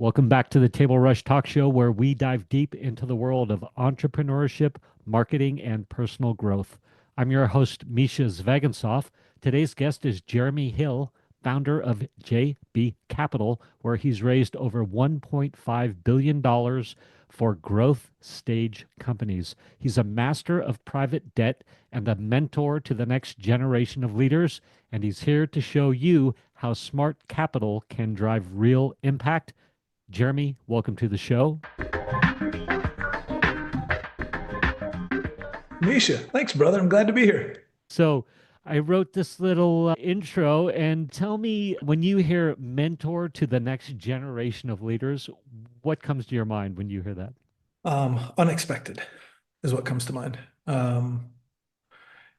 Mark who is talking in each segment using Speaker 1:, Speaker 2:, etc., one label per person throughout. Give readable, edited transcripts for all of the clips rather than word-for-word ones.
Speaker 1: Welcome back to the Table Rush Talk Show, where we dive deep into the world of entrepreneurship, marketing, and personal growth. I'm your host, Mischa Zvagansoff. Today's guest is Jeremy Hill, founder of JB Capital, where he's raised over $1.5 billion for growth stage companies. He's a master of private debt and a mentor to the next generation of leaders, and he's here to show you how smart capital can drive real impact. Jeremy, welcome to the show.
Speaker 2: Mischa, thanks, brother. I'm glad to be here.
Speaker 1: So, I wrote this little intro, and tell me, when you hear mentor to the next generation of leaders, what comes to your mind when you hear that?
Speaker 2: Unexpected is what comes to mind.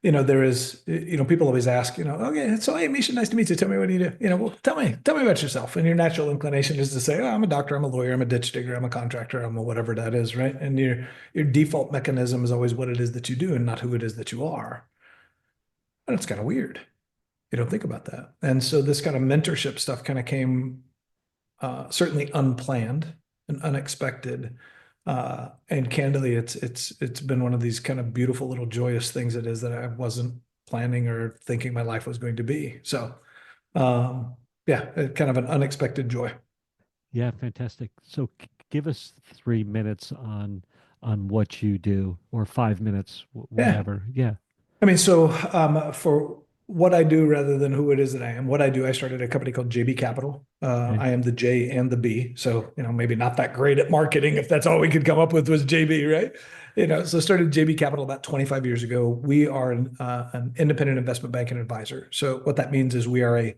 Speaker 2: There is, people always ask, okay, so hey, Mischa, nice to meet you. Tell me what do you do? Well, tell me about yourself. And your natural inclination is to say, oh, I'm a doctor, I'm a lawyer, I'm a ditch digger, I'm a contractor, I'm a whatever that is, right? And your default mechanism is always what it is that you do and not who it is that you are. And it's kind of weird. You don't think about that. And so this kind of mentorship stuff kind of came certainly unplanned and unexpected. And candidly, it's been one of these kind of beautiful little joyous things it is that I wasn't planning or thinking my life was going to be. So, yeah, kind of an unexpected joy.
Speaker 1: Yeah, fantastic. So, give us 3 minutes on what you do, or 5 minutes,
Speaker 2: Yeah.
Speaker 1: whatever. Yeah.
Speaker 2: I mean, so for what I do rather than who it is that I am, what I do, I started a company called JB Capital.
Speaker 1: Okay.
Speaker 2: I am the J and the B. So, maybe not that great at marketing if that's all we could come up with was JB, right? So started JB Capital about 25 years ago. We are an independent investment bank and advisor. So what that means is we are a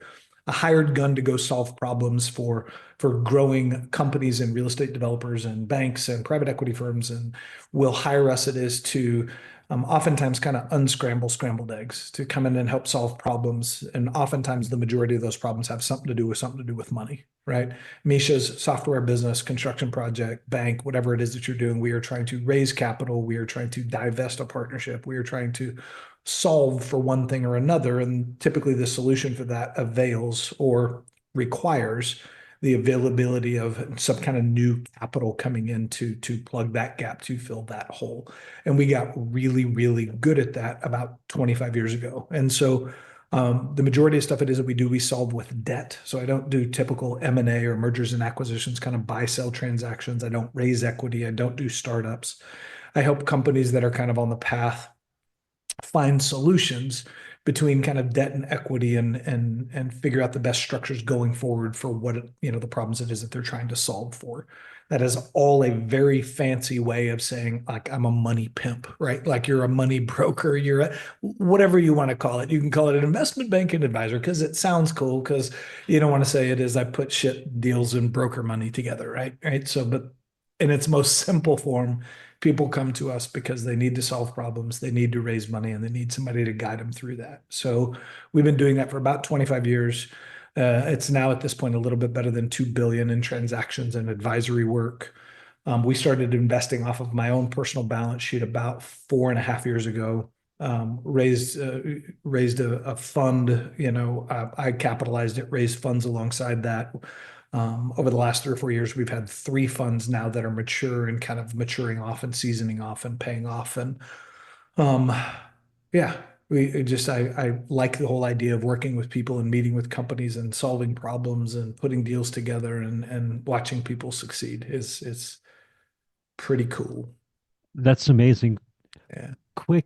Speaker 2: hired gun to go solve problems for growing companies and real estate developers and banks and private equity firms, and will hire us it is to oftentimes kind of unscramble scrambled eggs to come in and help solve problems. And oftentimes the majority of those problems have something to do with money, right? Mischa's software business, construction project, bank, whatever it is that you're doing, we are trying to raise capital. We are trying to divest a partnership. We are trying to solve for one thing or another. And typically the solution for that avails or requires the availability of some kind of new capital coming in to plug that gap, to fill that hole. And we got really, really good at that about 25 years ago. And so the majority of stuff it is that we do, we solve with debt. So I don't do typical M&A or mergers and acquisitions, kind of buy sell transactions. I don't raise equity. I don't do startups. I help companies that are kind of on the path find solutions between kind of debt and equity, and figure out the best structures going forward for what the problems it is that they're trying to solve for. That is all a very fancy way of saying, like, I'm a money pimp, right? Like, you're a money broker, whatever you want to call it. You can call it an investment banking advisor because it sounds cool, because you don't want to say it is I put shit deals and broker money together, right? So, but in its most simple form, people come to us because they need to solve problems, they need to raise money, and they need somebody to guide them through that. So we've been doing that for about 25 years. It's now at this point a little bit better than 2 billion in transactions and advisory work. We started investing off of my own personal balance sheet about 4.5 years ago. Raised a fund. I capitalized it, raised funds alongside that. Over the last 3 or 4 years, we've had 3 funds now that are mature and kind of maturing off and seasoning off and paying off. And um, yeah, I like the whole idea of working with people and meeting with companies and solving problems and putting deals together, and watching people succeed is pretty cool.
Speaker 1: That's amazing.
Speaker 2: Yeah.
Speaker 1: Quick,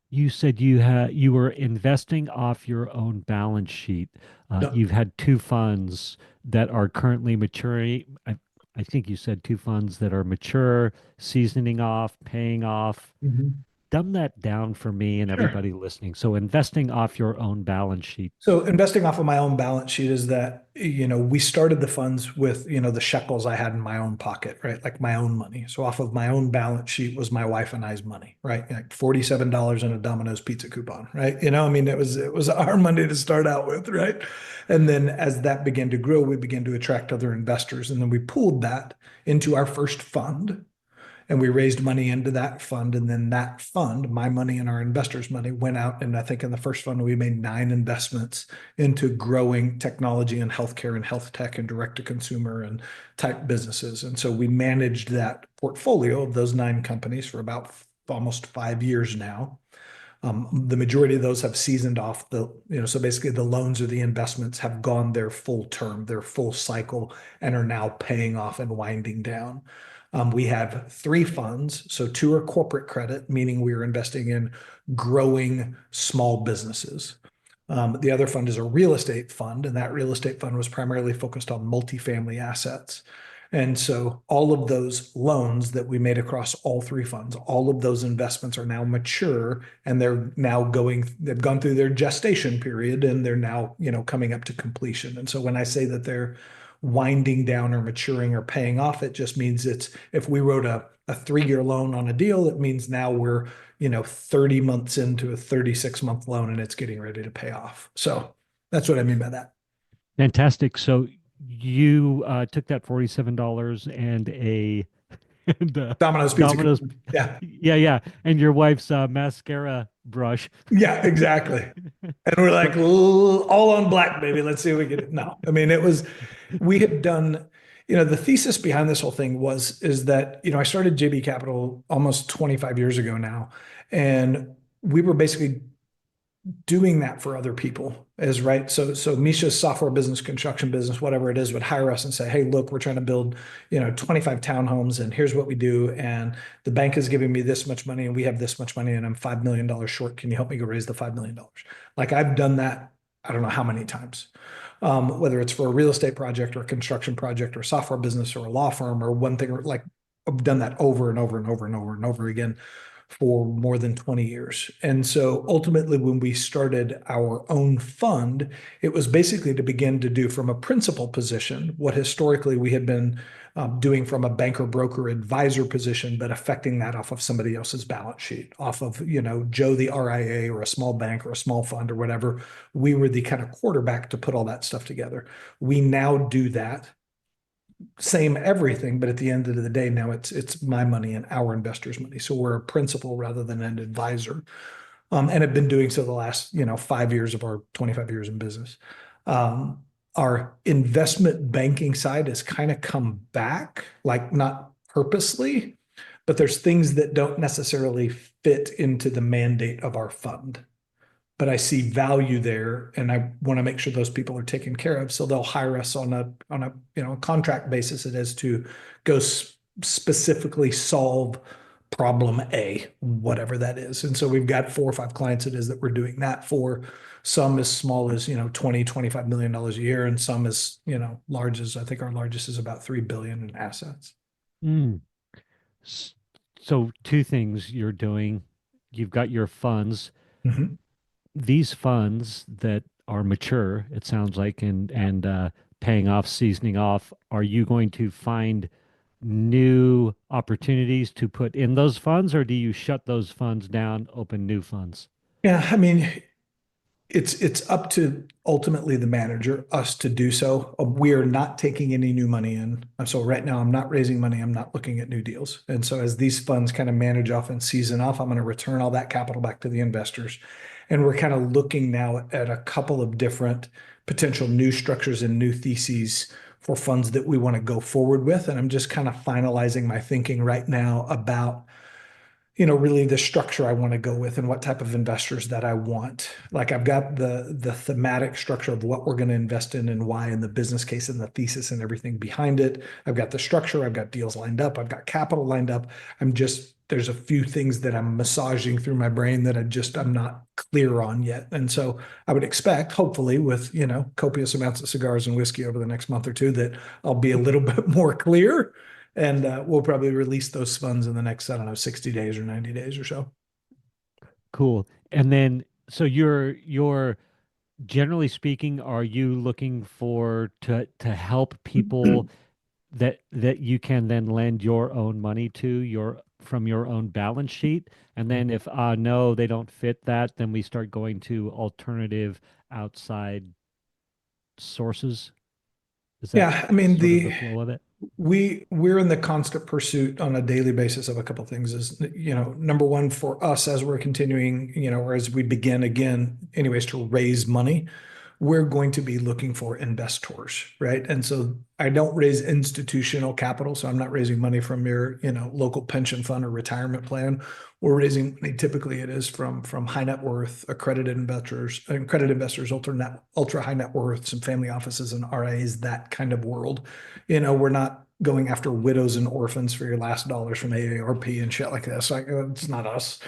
Speaker 1: you said you were investing off your own balance sheet.
Speaker 2: No.
Speaker 1: You've had 2 funds that are currently maturing. I think you said 2 funds that are mature, seasoning off, paying off.
Speaker 2: Mhm.
Speaker 1: Dumb that down for me and
Speaker 2: Sure.
Speaker 1: everybody listening. So investing off your own balance sheet.
Speaker 2: So investing off of my own balance sheet is that, we started the funds with, the shekels I had in my own pocket, right? Like my own money. So off of my own balance sheet was my wife and I's money, right? Like $47 in a Domino's pizza coupon, right? I mean, it was our money to start out with, right? And then as that began to grow, we began to attract other investors. And then we pooled that into our first fund. and we raised money into that fund. And then that fund, my money and our investors' money, went out. And I think in the first fund, we made 9 investments into growing technology and healthcare and health tech and direct to consumer and type businesses. And so we managed that portfolio of those 9 companies for about almost 5 years now. The majority of those have seasoned off so basically the loans or the investments have gone their full term, their full cycle, and are now paying off and winding down. We have 3 funds. So 2 are corporate credit, meaning we are investing in growing small businesses. The other fund is a real estate fund, and that real estate fund was primarily focused on multifamily assets. And so all of those loans that we made across all 3 funds, all of those investments are now mature, and they've gone through their gestation period, and they're now, coming up to completion. And so when I say that they're winding down or maturing or paying off, it just means if we wrote a 3-year loan on a deal, it means now we're, 30 months into a 36-month loan and it's getting ready to pay off. So that's what I mean by that.
Speaker 1: Fantastic. So you took that $47 and a and
Speaker 2: Domino's Pizza
Speaker 1: Domino's.
Speaker 2: Company. Yeah.
Speaker 1: Yeah, yeah. And your wife's mascara brush.
Speaker 2: Yeah, exactly. And we're like,
Speaker 1: So,
Speaker 2: all on black, baby. Let's see if we get it. No, I mean, we had done, the thesis behind this whole thing is that, I started JB Capital almost 25 years ago now. And we were basically doing that for other people is right. So Mischa's software business, construction business, whatever it is, would hire us and say, hey, look, we're trying to build, 25 townhomes, and here's what we do. And the bank is giving me this much money and we have this much money and I'm $5 million short. Can you help me go raise the $5 million? Like I've done that, I don't know how many times. Whether it's for a real estate project or a construction project or a software business or a law firm or one thing, like I've done that over and over and over and over and over again for more than 20 years. And so ultimately, when we started our own fund, it was basically to begin to do from a principal position what historically we had been doing from a banker, broker, advisor position, but affecting that off of somebody else's balance sheet, off of, Joe the RIA or a small bank or a small fund or whatever. We were the kind of quarterback to put all that stuff together. We now do that same everything, but at the end of the day, now it's my money and our investors' money. So we're a principal rather than an advisor, and have been doing so the last 5 years of our 25 years in business. Our investment banking side has kind of come back, like not purposely, but there's things that don't necessarily fit into the mandate of our fund, but I see value there, and I want to make sure those people are taken care of. So they'll hire us on a contract basis. It is to go specifically solve problem A, whatever that is. And so we've got 4 or 5 clients it is that we're doing that for. Some as small as 20, $25 million a year, and some as large as, I think our largest is about 3 billion in assets.
Speaker 1: mm. So two things you're doing. You've got your funds.
Speaker 2: Mhm.
Speaker 1: These funds that are mature, it sounds like, and paying off, seasoning off, are you going to find new opportunities to put in those funds, or do you shut those funds down, open new funds?
Speaker 2: Yeah, I mean, it's up to ultimately the manager, us to do so. We are not taking any new money in. So right now I'm not raising money. I'm not looking at new deals. And so as these funds kind of manage off and season off, I'm going to return all that capital back to the investors. And we're kind of looking now at a couple of different potential new structures and new theses for funds that we want to go forward with. And I'm just kind of finalizing my thinking right now about really the structure I want to go with and what type of investors that I want. Like I've got the thematic structure of what we're going to invest in and why, and the business case and the thesis and everything behind it. I've got the structure, I've got deals lined up, I've got capital lined up. There's a few things that I'm massaging through my brain that I'm not clear on yet. And so I would expect, hopefully, with copious amounts of cigars and whiskey over the next month or two, that I'll be a little bit more clear, and we'll probably release those funds in the next, I don't know, 60 days or 90 days or so.
Speaker 1: Cool. And then, so you're generally speaking, are you looking for to help people that you can then lend your own money to your from your own balance sheet? And then if no, they don't fit that, then we start going to alternative outside sources. Is that
Speaker 2: Yeah, I mean,
Speaker 1: sort of the flow of it?
Speaker 2: we're in the constant pursuit on a daily basis of a couple of things. Is, number one for us as we're continuing, or as we begin again, anyways, to raise money, we're going to be looking for investors, right? And so I don't raise institutional capital, so I'm not raising money from your, local pension fund or retirement plan. We're raising money, typically it is from high net worth, accredited investors, ultra high net worth, some family offices and RIAs, that kind of world. We're not going after widows and orphans for your last dollars from AARP and shit like this. Like, it's not us.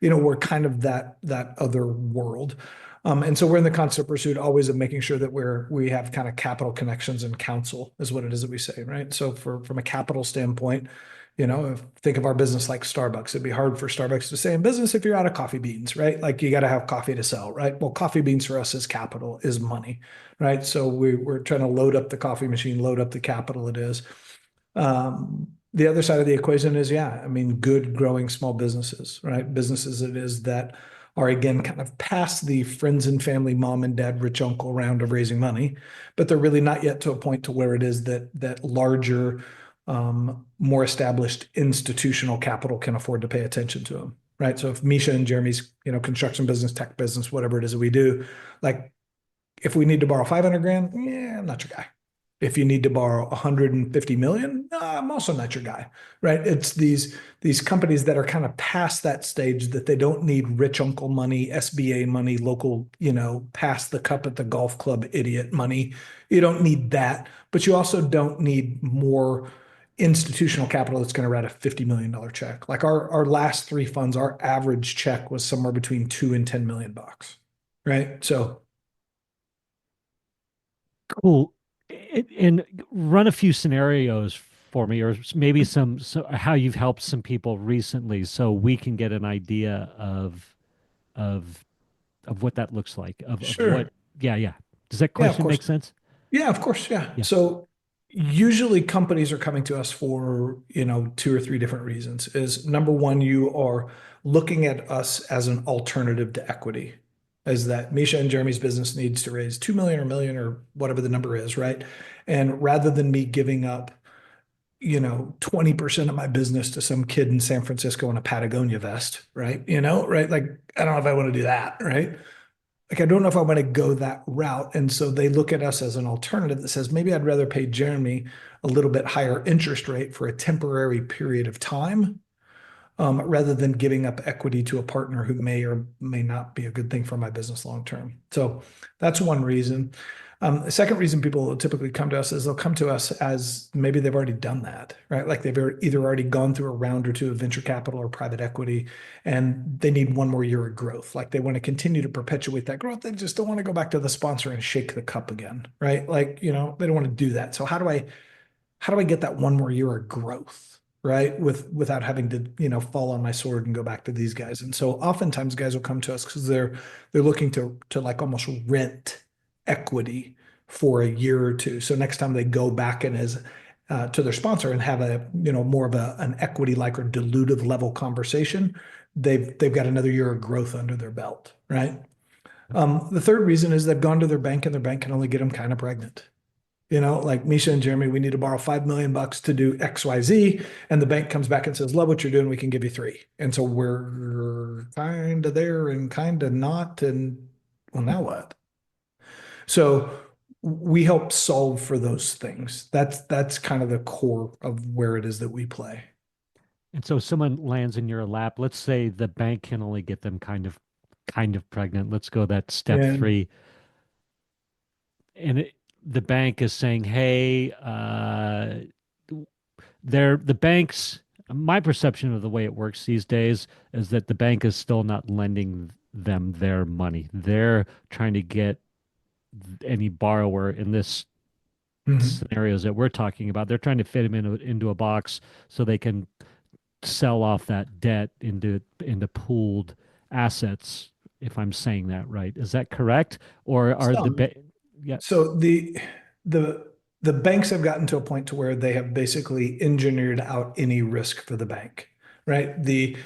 Speaker 2: We're kind of that other world. And so we're in the constant pursuit always of making sure that we have kind of capital connections and counsel is what it is that we say, right? So from a capital standpoint, think of our business like Starbucks. It'd be hard for Starbucks to stay in business if you're out of coffee beans, right? Like you got to have coffee to sell, right? Well, coffee beans for us is capital, is money, right? So we're trying to load up the coffee machine, load up the capital it is. The other side of the equation is, yeah, I mean, good growing small businesses, right? Businesses it is that are again kind of past the friends and family, mom and dad, rich uncle round of raising money, but they're really not yet to a point to where it is that larger, more established institutional capital can afford to pay attention to them, right? So if Mischa and Jeremy's, construction business, tech business, whatever it is that we do, like if we need to borrow 500 grand, yeah, I'm not your guy. If you need to borrow 150 million, I'm also not your guy, right? It's these companies that are kind of past that stage that they don't need rich uncle money, SBA money, local, pass the cup at the golf club idiot money. You don't need that, but you also don't need more institutional capital that's going to write a $50 million check. Like our last three funds, our average check was somewhere between 2 and 10 million bucks, right? So
Speaker 1: Cool. And run a few scenarios for me, or maybe so how you've helped some people recently, so we can get an idea of what that looks like, of what.
Speaker 2: sure.
Speaker 1: Yeah, yeah. Does that
Speaker 2: Yeah, of
Speaker 1: question
Speaker 2: course.
Speaker 1: make sense?
Speaker 2: Yeah, of course. Yeah.
Speaker 1: Yeah.
Speaker 2: So usually companies are coming to us for, two or three different reasons. Is number one, you are looking at us as an alternative to equity. Is that Mischa and Jeremy's business needs to raise 2 million or million or whatever the number is, right? And rather than me giving up, 20% of my business to some kid in San Francisco in a Patagonia vest, right? Right? Like, I don't know if I want to do that, right? Like, I don't know if I want to go that route. And so they look at us as an alternative that says, maybe I'd rather pay Jeremy a little bit higher interest rate for a temporary period of time, rather than giving up equity to a partner who may or may not be a good thing for my business long term. So that's one reason. The second reason people will typically come to us is they'll come to us as maybe they've already done that, right? Like they've either already gone through a round or two of venture capital or private equity, and they need one more year of growth. Like they want to continue to perpetuate that growth. They just don't want to go back to the sponsor and shake the cup again, right? Like, they don't want to do that. So how do I get that one more year of growth, right? Without having to, fall on my sword and go back to these guys. And so oftentimes guys will come to us because they're looking to like almost rent equity for a year or two. So next time they go back and as to their sponsor and have a, more of an equity like or dilutive level conversation, they've got another year of growth under their belt, right? The third reason is they've gone to their bank and their bank can only get them kind of pregnant. Like Mischa and Jeremy, we need to borrow 5 million bucks to do XYZ. And the bank comes back and says, love what you're doing. We can give you 3. And so we're kind of there and kind of not. And well, now what? So we help solve for those things. That's kind of the core of where it is that we play.
Speaker 1: And so someone lands in your lap. Let's say the bank can only get them kind of pregnant. Let's go that step
Speaker 2: And
Speaker 1: three. And the bank is saying, hey, the banks, my perception of the way it works these days is that the bank is still not lending them their money. They're trying to get any borrower in this
Speaker 2: mhm.
Speaker 1: scenarios that we're talking about. They're trying to fit them into a box so they can sell off that debt into pooled assets. If I'm saying that right, is that correct? Or are
Speaker 2: Some.
Speaker 1: yeah.
Speaker 2: So the the banks have gotten to a point to where they have basically engineered out any risk for the bank, right? The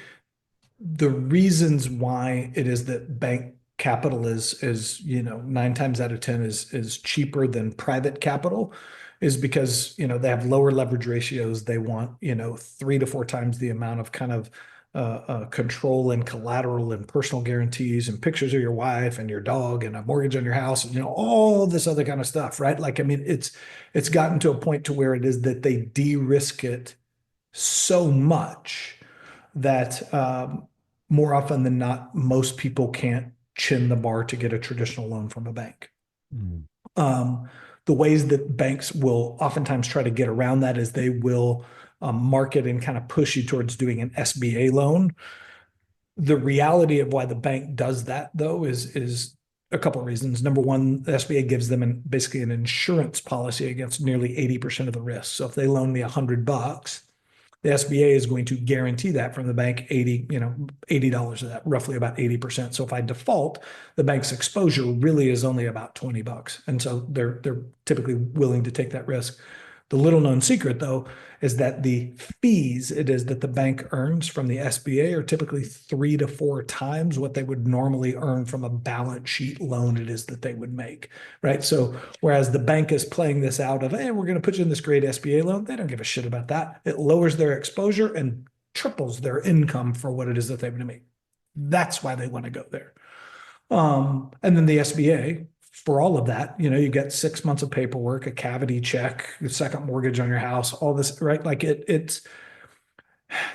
Speaker 2: reasons why it is that bank capital is 9 times out of 10 is cheaper than private capital is because, they have lower leverage ratios. They want, 3 to 4 times the amount of kind of control and collateral and personal guarantees and pictures of your wife and your dog and a mortgage on your house, and, all this other kind of stuff, right? Like, I mean, it's gotten to a point to where it is that they de-risk it so much that more often than not, most people can't chin the bar to get a traditional loan from a bank.
Speaker 1: Mm.
Speaker 2: Um, the ways that banks will oftentimes try to get around that is they will market and kind of push you towards doing an SBA loan. The reality of why the bank does that, though, is a couple of reasons. Number one, the SBA gives them basically an insurance policy against nearly 80% of the risk. So if they loan me $100, the SBA is going to guarantee that from the bank, $80 of that, roughly about 80%. So if I default, the bank's exposure really is only about $20. And so they're typically willing to take that risk. The little known secret, though, is that the fees it is that the bank earns from the SBA are typically 3 to 4 times what they would normally earn from a balance sheet loan it is that they would make, right? So whereas the bank is playing this out of, hey, we're going to put you in this great SBA loan, they don't give a shit about that. It lowers their exposure and triples their income for what it is that they would make. That's why they want to go there. And then the SBA, for all of that, you get 6 months of paperwork, a cavity check, a second mortgage on your house, all this, right? Like it's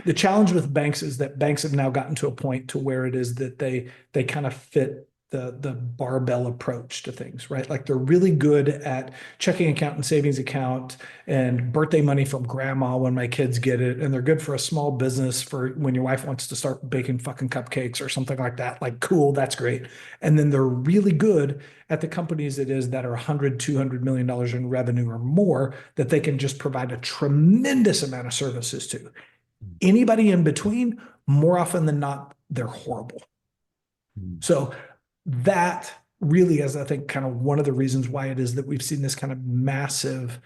Speaker 2: the challenge with banks is that banks have now gotten to a point to where it is that they kind of fit the barbell approach to things, right? Like they're really good at checking account and savings account and birthday money from grandma when my kids get it. And they're good for a small business for when your wife wants to start baking fucking cupcakes or something like that. Like, cool, that's great. And then they're really good at the companies it is that are 100, $200 million in revenue or more that they can just provide a tremendous amount of services to. Anybody in between, more often than not, they're horrible.
Speaker 1: Mm.
Speaker 2: So that really is, I think, kind of one of the reasons why it is that we've seen this kind of massive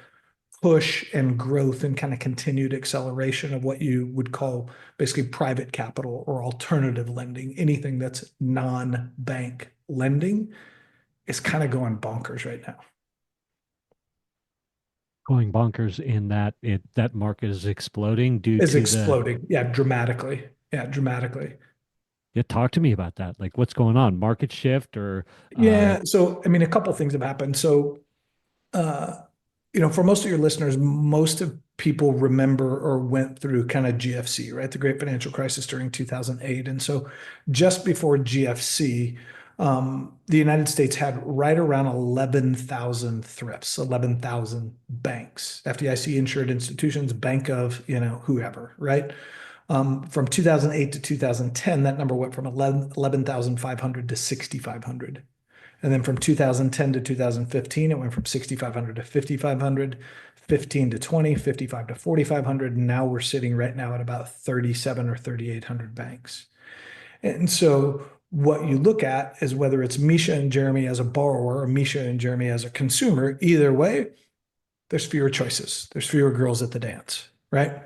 Speaker 2: push and growth and kind of continued acceleration of what you would call basically private capital or alternative lending. Anything that's non-bank lending is kind of going bonkers right now.
Speaker 1: Going bonkers in that that market is exploding due
Speaker 2: Is
Speaker 1: to the
Speaker 2: exploding. Yeah, dramatically. Yeah, dramatically.
Speaker 1: yeah, talk to me about that. Like what's going on? Market shift or
Speaker 2: Yeah. So, I mean, a couple things have happened. So, uh, for most of your listeners, most of people remember or went through kind of GFC, right? The Great Financial Crisis during 2008. And so just before GFC, the United States had right around 11,000 thrifts, 11,000 banks, FDIC insured institutions, bank of, whoever, right? From 2008 to 2010, that number went from 11,500 to 6,500. And then from 2010 to 2015, it went from 6,500 to 5,500, 15 to 20, 55 to 4,500. And now we're sitting right now at about 37 or 3,800 banks. And so what you look at is whether it's Mischa and Jeremy as a borrower or Mischa and Jeremy as a consumer, either way, there's fewer choices. There's fewer girls at the dance, right?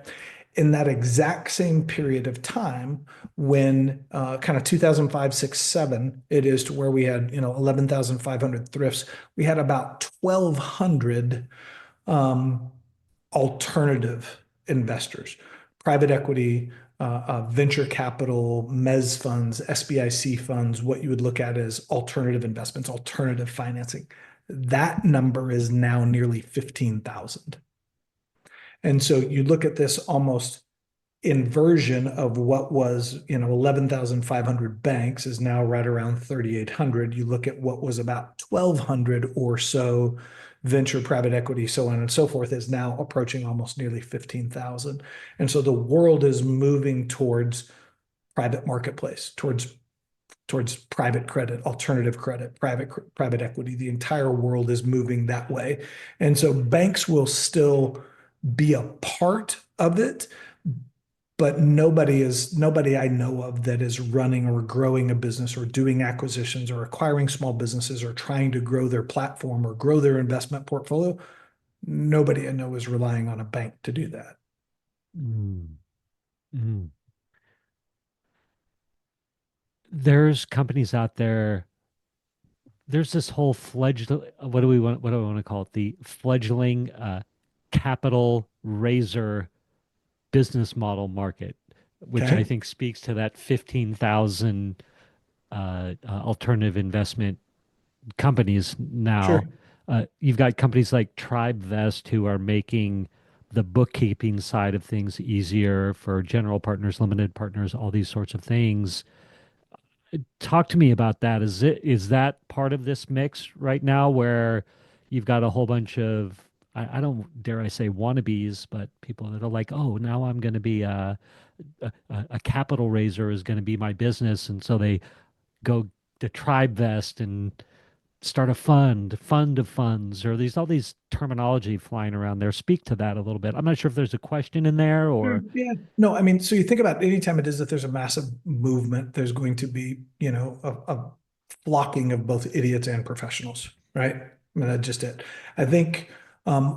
Speaker 2: In that exact same period of time when kind of 2005, 6, 7, it is to where we had, 11,500 thrifts, we had about 1,200 um, alternative investors, private equity, venture capital, mezz funds, SBIC funds, what you would look at as alternative investments, alternative financing. That number is now nearly 15,000. And so you look at this almost inversion of what was, 11,500 banks is now right around 3,800. You look at what was about 1,200 or so venture private equity, so on and so forth, is now approaching almost nearly 15,000. And so the world is moving towards private marketplace, towards private credit, alternative credit, private equity. The entire world is moving that way. And so banks will still be a part of it, but nobody I know of that is running or growing a business or doing acquisitions or acquiring small businesses or trying to grow their platform or grow their investment portfolio. Nobody I know is relying on a bank to do that.
Speaker 1: mm, mm. There's companies out there there's this whole what do we want to call it? The fledgling capital raiser business model market, which I
Speaker 2: Okay.
Speaker 1: think speaks to that 15,000 alternative investment companies
Speaker 2: Sure.
Speaker 1: now. You've got companies like TribeVest who are making the bookkeeping side of things easier for general partners, limited partners, all these sorts of things. Talk to me about that. Is that part of this mix right now where you've got a whole bunch of I don't dare I say wannabes, but people that are like, oh, now I'm going to be a capital raiser is going to be my business, and so they go to TribeVest and start a fund of funds, or these all these terminology flying around there. Speak to that a little bit. I'm not sure if there's a question in there
Speaker 2: Sure.
Speaker 1: or
Speaker 2: Yeah. No, I mean, so you think about anytime it is that there's a massive movement, there's going to be, a flocking of both idiots and professionals, right? I mean, that's just it. I think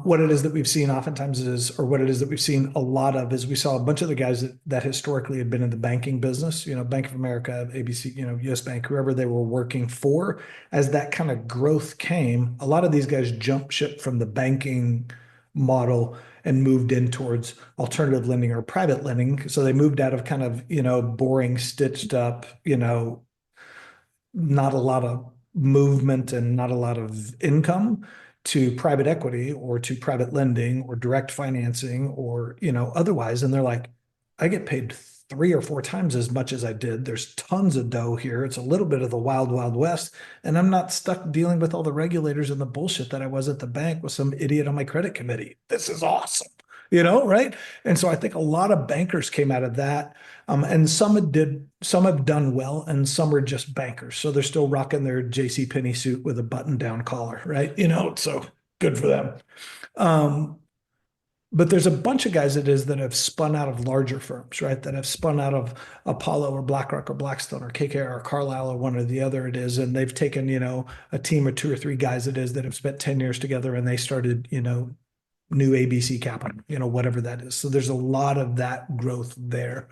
Speaker 2: what it is that we've seen oftentimes is, or what it is that we've seen a lot of is we saw a bunch of the guys that historically had been in the banking business, Bank of America, ABC, US Bank, whoever they were working for, as that kind of growth came, a lot of these guys jumped ship from the banking model and moved in towards alternative lending or private lending. So they moved out of kind of, boring, stitched up, not a lot of movement and not a lot of income to private equity or to private lending or direct financing or, otherwise. And they're like, I get paid 3 or 4 times as much as I did. There's tons of dough here. It's a little bit of the wild, wild west. And I'm not stuck dealing with all the regulators and the bullshit that I was at the bank with some idiot on my credit committee. This is awesome, right? And so I think a lot of bankers came out of that, and some have done well, and some are just bankers. So they're still rocking their J.C. Penney suit with a button-down collar, right? So good for them. Um, but there's a bunch of guys that have spun out of larger firms, right? That have spun out of Apollo or BlackRock or Blackstone or KKR or Carlyle or one or the other it is. And they've taken, a team of 2 or 3 guys it is that have spent 10 years together and they started, new ABC Capital, whatever that is. So there's a lot of that growth there.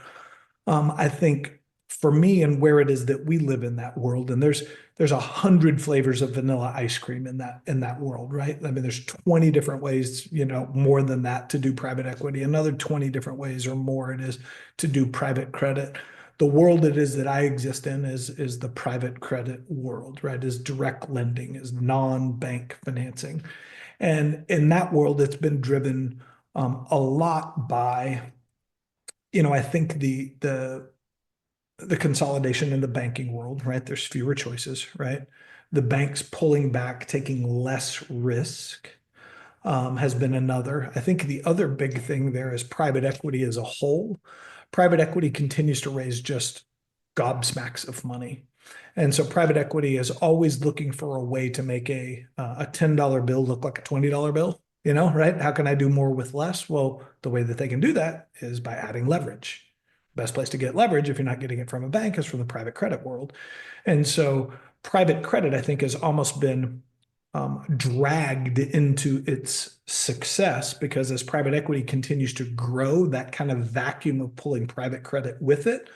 Speaker 2: I think for me and where it is that we live in that world, and there's 100 flavors of vanilla ice cream in that world, right? I mean, there's 20 different ways, more than that to do private equity, another 20 different ways or more it is to do private credit. The world it is that I exist in is the private credit world, right? Is direct lending, is non-bank financing. And in that world, it's been driven a lot by, I think the consolidation in the banking world, right? There's fewer choices, right? The banks pulling back, taking less risk, has been another. I think the other big thing there is private equity as a whole. Private equity continues to raise just gobsmacks of money. And so private equity is always looking for a way to make a $10 bill look like a $20 bill, right? How can I do more with less? Well, the way that they can do that is by adding leverage. Best place to get leverage, if you're not getting it from a bank, is from the private credit world. And so private credit, I think, has almost been dragged into its success because as private equity continues to grow, that kind of vacuum of pulling private credit with it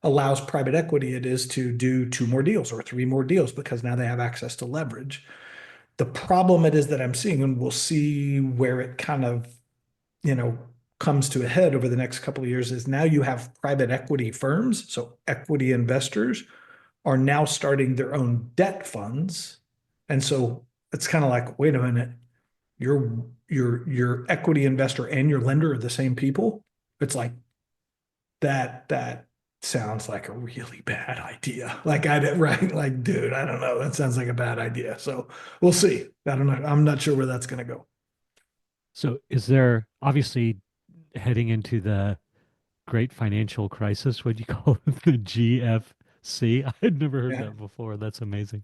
Speaker 2: allows private equity it is to do 2 more deals or 3 more deals because now they have access to leverage. The problem it is that I'm seeing, and we'll see where it kind of, you know, comes to a head over the next couple of years, is now you have private equity firms, so equity investors are now starting their own debt funds. And so it's kind of like, wait a minute, your equity investor and your lender are the same people. It's like that sounds like a really bad idea. Like I did, right? Like, dude, I don't know. That sounds like a bad idea. So we'll see. I don't know. I'm not sure where that's going to go.
Speaker 1: so is there obviously heading into the great financial crisis? What do you call it? The GFC? I had never heard
Speaker 2: Yeah.
Speaker 1: that before. That's amazing.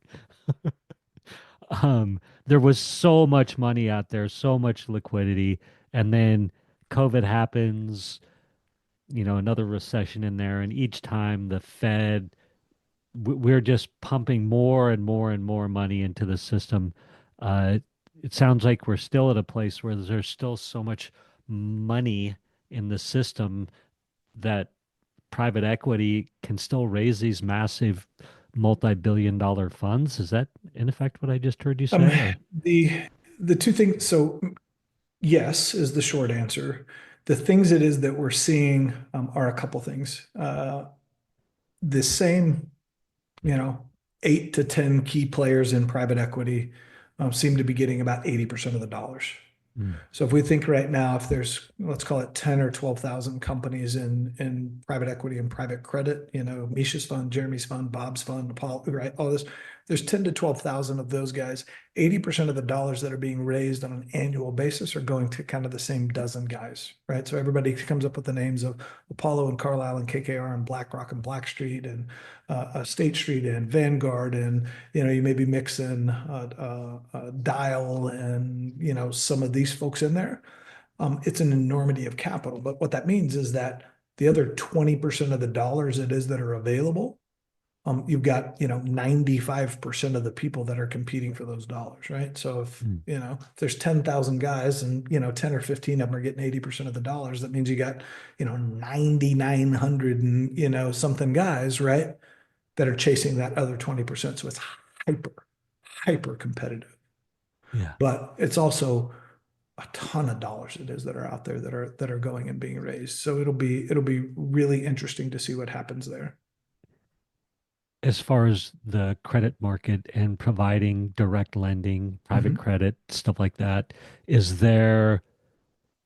Speaker 1: There was so much money out there, so much liquidity, and then COVID happens, another recession in there, and each time the Fed, we're just pumping more and more and more money into the system. Uh, it sounds like we're still at a place where there's still so much money in the system that private equity can still raise these massive multi-billion dollar funds. Is that in effect what I just heard you
Speaker 2: Um,
Speaker 1: say? Or
Speaker 2: the the two things, so yes is the short answer. The things it is that we're seeing are a couple things. The same, you know, 8 to 10 key players in private equity seem to be getting about 80% of the dollars.
Speaker 1: mm,
Speaker 2: So if we think right now, if there's, let's call it 10 or 12,000 companies in private equity and private credit, Misha's fund, Jeremy's fund, Bob's fund, Paul, right? All this, there's 10 to 12,000 of those guys. 80% of the dollars that are being raised on an annual basis are going to kind of the same dozen guys, right? So everybody comes up with the names of Apollo and Carlyle and KKR and BlackRock and Blackstreet and State Street and Vanguard, and you may be mixing Dial and some of these folks in there. It's an enormity of capital, but what that means is that the other 20% of the dollars it is that are available, you've got 95% of the people that are competing for those dollars, right? So if
Speaker 1: mm,
Speaker 2: if there's 10,000 guys and 10 or 15 of them are getting 80% of the dollars, that means you got 9,900 and something guys, right, that are chasing that other 20%. So it's hyper, hyper competitive.
Speaker 1: yeah.
Speaker 2: But it's also a ton of dollars it is that are out there that are going and being raised. So it'll be really interesting to see what happens there.
Speaker 1: As far as the credit market and providing direct lending, private
Speaker 2: Mhm.
Speaker 1: credit, stuff like that, is there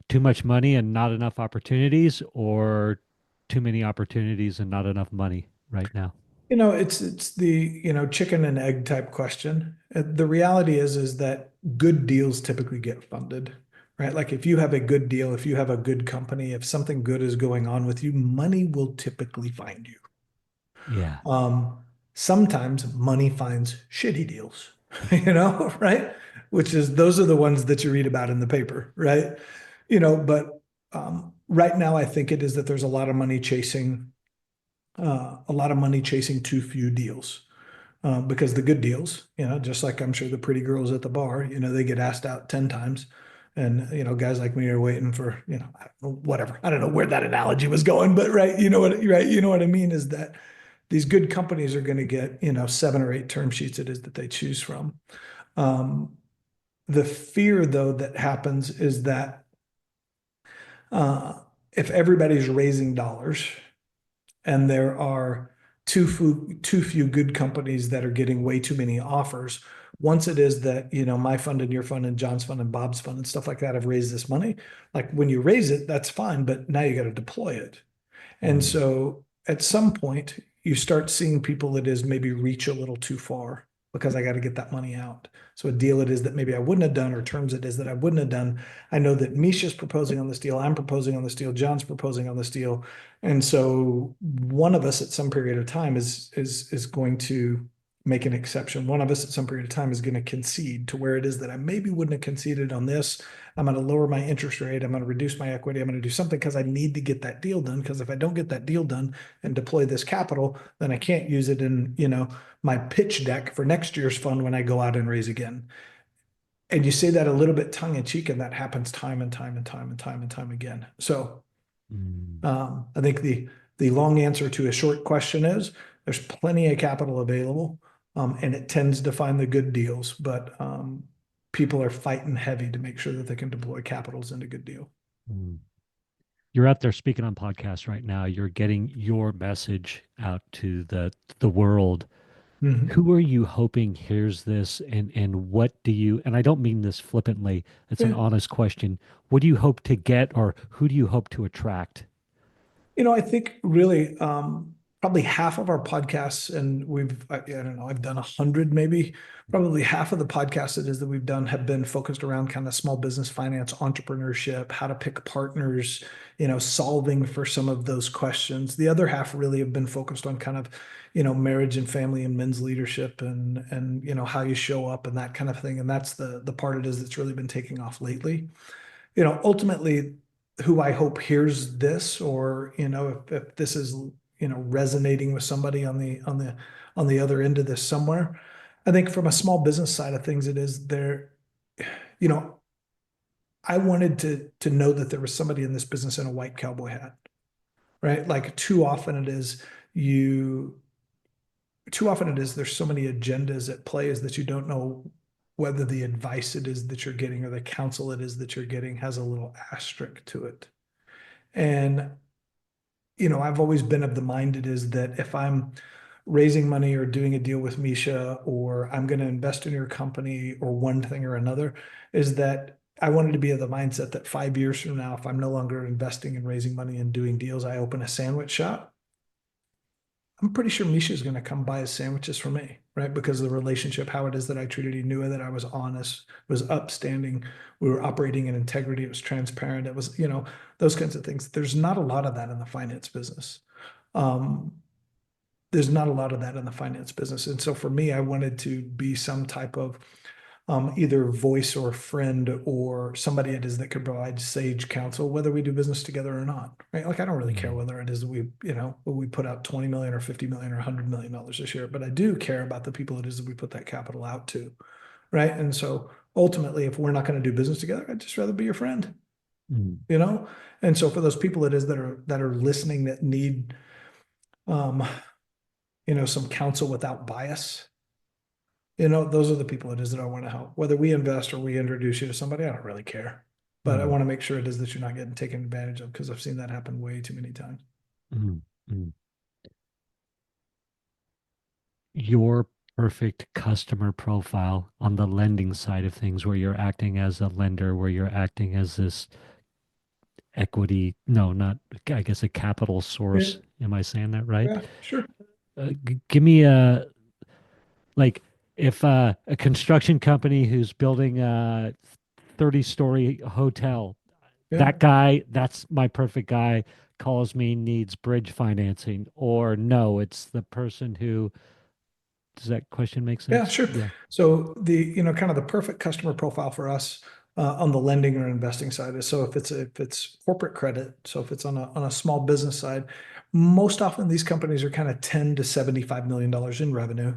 Speaker 1: too much money and not enough opportunities, or too many opportunities and not enough money right now?
Speaker 2: It's the chicken and egg type question. The reality is that good deals typically get funded, right? Like if you have a good deal, if you have a good company, if something good is going on with you, money will typically find you.
Speaker 1: Yeah.
Speaker 2: Um, Sometimes money finds shitty deals, right? Which is those are the ones that you read about in the paper, right? But right now I think it is that there's a lot of money chasing too few deals. Because the good deals, just like I'm sure the pretty girls at the bar, they get asked out 10 times. And, guys like me are waiting for, I don't know, whatever. I don't know where that analogy was going, but right, right, you know what I mean is that these good companies are going to get, 7 or 8 term sheets it is that they choose from. Um, the fear, though, that happens is that uh, if everybody's raising dollars, and there are too few good companies that are getting way too many offers. Once it is that, my fund and your fund and John's fund and Bob's fund and stuff like that have raised this money, like when you raise it, that's fine, but now you got to deploy it. And
Speaker 1: Mm,
Speaker 2: so at some point, you start seeing people that is maybe reach a little too far because I got to get that money out. So a deal it is that maybe I wouldn't have done, or terms it is that I wouldn't have done. I know that Misha's proposing on this deal. I'm proposing on this deal. John's proposing on this deal. And so one of us at some period of time is going to make an exception. One of us at some period of time is going to concede to where it is that I maybe wouldn't have conceded on this. I'm going to lower my interest rate. I'm going to reduce my equity. I'm going to do something because I need to get that deal done. Because if I don't get that deal done and deploy this capital, then I can't use it in, my pitch deck for next year's fund when I go out and raise again. And you say that a little bit tongue in cheek, and that happens time and time and time and time and time again. So
Speaker 1: mm,
Speaker 2: I think the long answer to a short question is there's plenty of capital available, and it tends to find the good deals, but people are fighting heavy to make sure that they can deploy capitals into good deal.
Speaker 1: mm. You're out there speaking on podcasts right now. You're getting your message out to the world.
Speaker 2: Mhm.
Speaker 1: Who are you hoping hears this, and what do you, and I don't mean this flippantly, it's an
Speaker 2: Yeah.
Speaker 1: honest question. What do you hope to get, or who do you hope to attract?
Speaker 2: I think really probably half of our podcasts, and I don't know, I've done 100 maybe. Probably half of the podcasts it is that we've done have been focused around kind of small business finance, entrepreneurship, how to pick partners, solving for some of those questions. The other half really have been focused on kind of, marriage and family and men's leadership and how you show up and that kind of thing. And that's the part it is that's really been taking off lately. Ultimately, who I hope hears this, or if this is resonating with somebody on the other end of this somewhere. I think from a small business side of things, it is there. You know, I wanted to know that there was somebody in this business in a white cowboy hat, right? Like too often it is you too often it is there's so many agendas at play is that you don't know whether the advice it is that you're getting or the counsel it is that you're getting has a little asterisk to it. And, I've always been of the mind it is that if I'm raising money or doing a deal with Mischa, or I'm going to invest in your company or one thing or another, is that I wanted to be of the mindset that 5 years from now, if I'm no longer investing and raising money and doing deals, I open a sandwich shop. I'm pretty sure Mischa is going to come buy his sandwiches for me, right? Because of the relationship, how it is that I treated. He knew that I was honest, was upstanding. We were operating in integrity. It was transparent. It was, those kinds of things. There's not a lot of that in the finance business. Um, there's not a lot of that in the finance business. And so for me, I wanted to be some type of either voice or friend or somebody it is that could provide sage counsel, whether we do business together or not. Right? Like I don't really care whether it is that we put out 20 million or 50 million or $100 million this year, but I do care about the people it is that we put that capital out to. Right. And so ultimately, if we're not going to do business together, I'd just rather be your friend,
Speaker 1: Mm.
Speaker 2: you know? And so for those people it is that are listening that need um, some counsel without bias, those are the people it is that I want to help. Whether we invest or we introduce you to somebody, I don't really care. But I
Speaker 1: Mm.
Speaker 2: want to make sure it is that you're not getting taken advantage of because I've seen that happen way too many times.
Speaker 1: Mm. Mm. Your perfect customer profile on the lending side of things, where you're acting as a lender, where you're acting as this equity, no, not, I guess, a capital
Speaker 2: Yeah,
Speaker 1: source. Am I saying that right?
Speaker 2: yeah, sure.
Speaker 1: Give me a, like, if a construction company who's building a 30-story hotel,
Speaker 2: Yeah.
Speaker 1: that guy, that's my perfect guy, calls me, needs bridge financing, or no, it's the person who, does that question make
Speaker 2: Yeah,
Speaker 1: sense?
Speaker 2: sure.
Speaker 1: Yeah.
Speaker 2: So kind of the perfect customer profile for us on the lending or investing side is, so if it's corporate credit, so if it's on a small business side, most often these companies are kind of 10 to $75 million in revenue.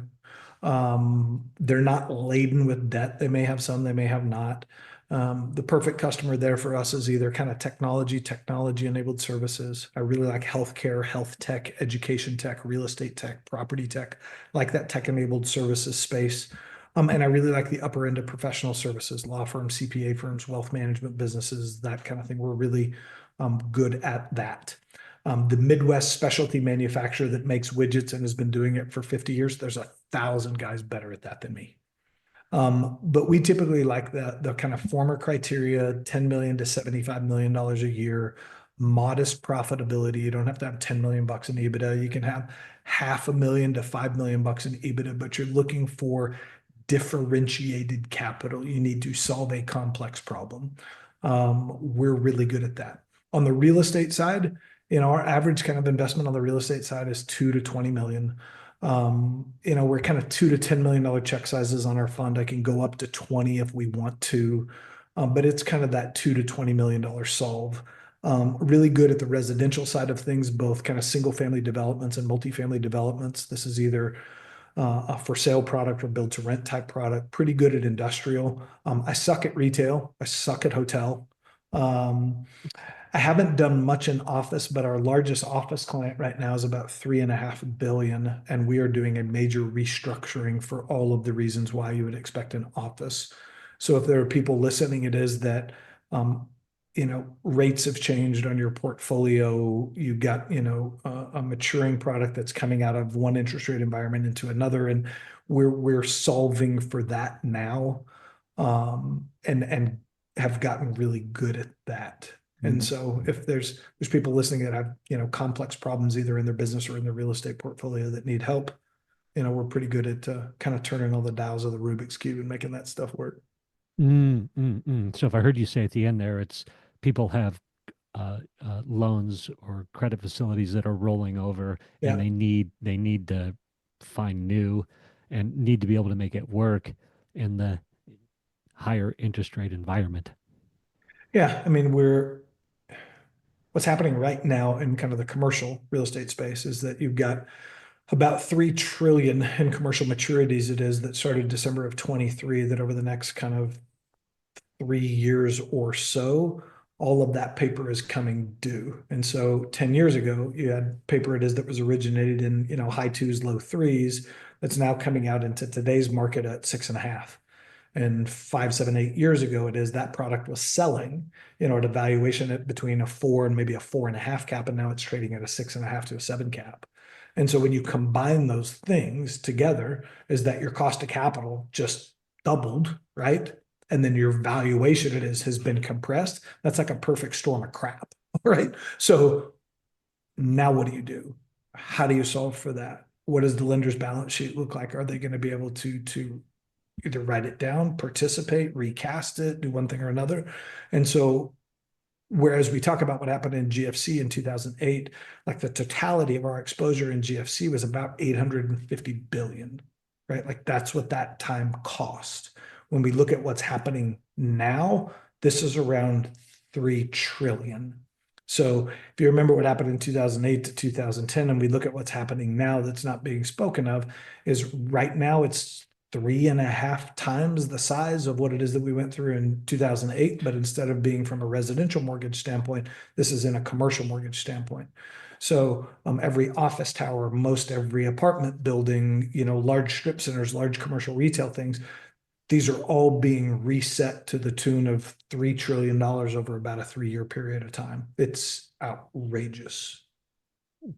Speaker 2: They're not laden with debt. They may have some, they may have not. The perfect customer there for us is either kind of technology enabled services. I really like healthcare, health tech, education tech, real estate tech, property tech, like that tech enabled services space. And I really like the upper end of professional services, law firms, CPA firms, wealth management businesses, that kind of thing. We're really good at that. The Midwest specialty manufacturer that makes widgets and has been doing it for 50 years, there's 1,000 guys better at that than me. But we typically like the kind of former criteria, 10 million to $75 million a year, modest profitability. You don't have to have 10 million bucks in EBITDA. You can have $500,000 to $5 million in EBITDA, but you're looking for differentiated capital. You need to solve a complex problem. We're really good at that. On the real estate side, our average kind of investment on the real estate side is 2 to 20 million. We're kind of $2 to $10 million check sizes on our fund. I can go up to 20 if we want to, but it's kind of that $2 to $20 million solve. Really good at the residential side of things, both kind of single family developments and multifamily developments. This is either a for sale product or build to rent type product. Pretty good at industrial. I suck at retail. I suck at hotel. Um, I haven't done much in office, but our largest office client right now is about 3.5 billion, and we are doing a major restructuring for all of the reasons why you would expect an office. So if there are people listening, it is that rates have changed on your portfolio. You've got a maturing product that's coming out of one interest rate environment into another, and we're solving for that now, and have gotten really good at that. And
Speaker 1: Mm.
Speaker 2: so if there's people listening that have, complex problems either in their business or in their real estate portfolio that need help, we're pretty good at kind of turning all the dials of the Rubik's Cube and making that stuff work.
Speaker 1: So if I heard you say at the end there, it's people have loans or credit facilities that are rolling over, and
Speaker 2: Yeah.
Speaker 1: they need to find new and need to be able to make it work in the higher interest rate environment.
Speaker 2: Yeah. I mean, what's happening right now in kind of the commercial real estate space is that you've got about 3 trillion in commercial maturities it is that started December of 23, that over the next kind of 3 years or so all of that paper is coming due. And so 10 years ago, you had paper it is that was originated in, high twos, low threes, that's now coming out into today's market at 6.5. And 5, 7, 8 years ago, it is that product was selling, at a valuation at between a 4 and maybe a 4.5 cap, and now it's trading at a 6.5 to a 7 cap. And so when you combine those things together, is that your cost of capital just doubled, right? And then your valuation has been compressed. That's like a perfect storm of crap, right? So now what do you do? How do you solve for that? What does the lender's balance sheet look like? Are they going to be able to either write it down, participate, recast it, do one thing or another? And so whereas we talk about what happened in GFC in 2008, like the totality of our exposure in GFC was about 850 billion, right? Like that's what that time cost. When we look at what's happening now, this is around 3 trillion. So if you remember what happened in 2008 to 2010, and we look at what's happening now that's not being spoken of, is right now it's 3.5 times the size of what it is that we went through in 2008. But instead of being from a residential mortgage standpoint, this is in a commercial mortgage standpoint. So every office tower, most every apartment building, large strip centers, large commercial retail things, these are all being reset to the tune of $3 trillion over about a 3-year period of time. It's outrageous.